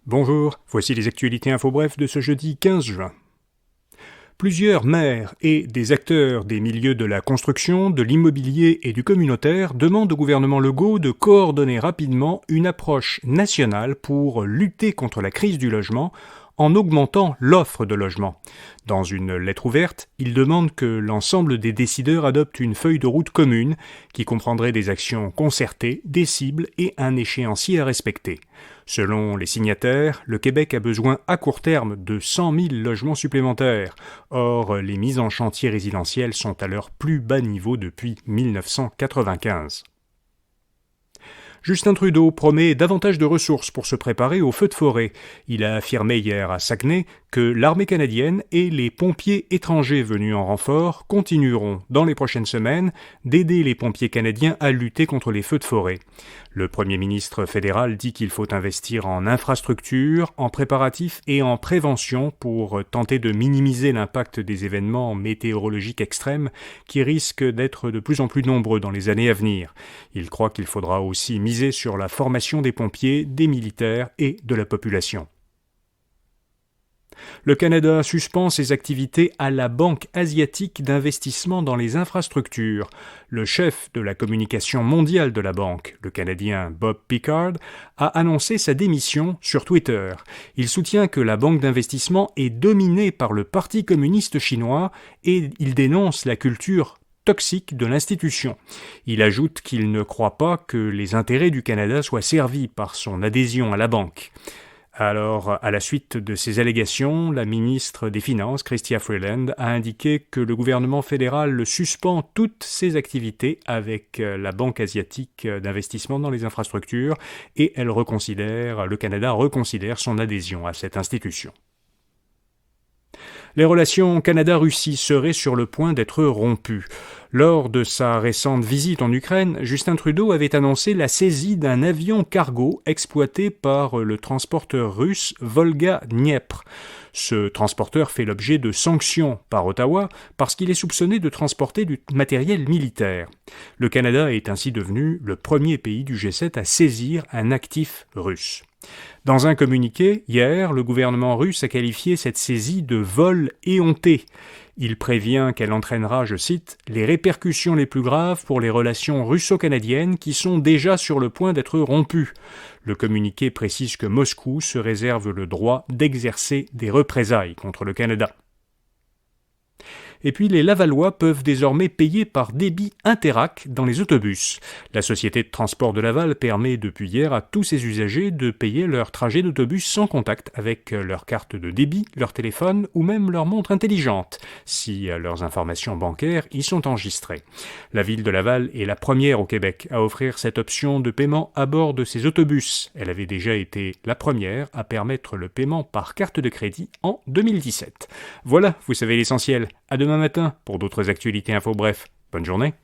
Bonjour, voici les actualités info bref de ce jeudi 15 juin. Plusieurs maires et des acteurs des milieux de la construction, de l'immobilier et du communautaire demandent au gouvernement Legault de coordonner rapidement une approche nationale pour lutter contre la crise du logement en augmentant l'offre de logement. Dans une lettre ouverte, ils demandent que l'ensemble des décideurs adoptent une feuille de route commune qui comprendrait des actions concertées, des cibles et un échéancier à respecter. Selon les signataires, le Québec a besoin à court terme de 100 000 logements supplémentaires. Or, les mises en chantier résidentielles sont à leur plus bas niveau depuis 1995. Justin Trudeau promet davantage de ressources pour se préparer aux feux de forêt. Il a affirmé hier à Saguenay que l'armée canadienne et les pompiers étrangers venus en renfort continueront, dans les prochaines semaines, d'aider les pompiers canadiens à lutter contre les feux de forêt. Le premier ministre fédéral dit qu'il faut investir en infrastructures, en préparatifs et en prévention pour tenter de minimiser l'impact des événements météorologiques extrêmes qui risquent d'être de plus en plus nombreux dans les années à venir. Il croit qu'il faudra aussi miser sur la formation des pompiers, des militaires et de la population. Le Canada suspend ses activités à la Banque asiatique d'investissement dans les infrastructures. Le chef de la communication mondiale de la banque, le Canadien Bob Pickard, a annoncé sa démission sur Twitter. Il soutient que la banque d'investissement est dominée par le Parti communiste chinois et il dénonce la culture toxique de l'institution. Il ajoute qu'il ne croit pas que les intérêts du Canada soient servis par son adhésion à la banque. Alors, à la suite de ces allégations, la ministre des Finances, Chrystia Freeland, a indiqué que le gouvernement fédéral suspend toutes ses activités avec la Banque asiatique d'investissement dans les infrastructures et le Canada reconsidère son adhésion à cette institution. Les relations Canada-Russie seraient sur le point d'être rompues. Lors de sa récente visite en Ukraine, Justin Trudeau avait annoncé la saisie d'un avion cargo exploité par le transporteur russe Volga-Dniepr. Ce transporteur fait l'objet de sanctions par Ottawa parce qu'il est soupçonné de transporter du matériel militaire. Le Canada est ainsi devenu le premier pays du G7 à saisir un actif russe. Dans un communiqué, hier, le gouvernement russe a qualifié cette saisie de vol éhonté. Il prévient qu'elle entraînera, je cite, « les répercussions les plus graves pour les relations russo-canadiennes qui sont déjà sur le point d'être rompues ». Le communiqué précise que Moscou se réserve le droit d'exercer des représailles contre le Canada. Et puis les Lavallois peuvent désormais payer par débit Interac dans les autobus. La société de transport de Laval permet depuis hier à tous ses usagers de payer leur trajet d'autobus sans contact avec leur carte de débit, leur téléphone ou même leur montre intelligente, si leurs informations bancaires y sont enregistrées. La ville de Laval est la première au Québec à offrir cette option de paiement à bord de ses autobus. Elle avait déjà été la première à permettre le paiement par carte de crédit en 2017. Voilà, vous savez l'essentiel. À demain matin pour d'autres actualités info bref. Bonne journée.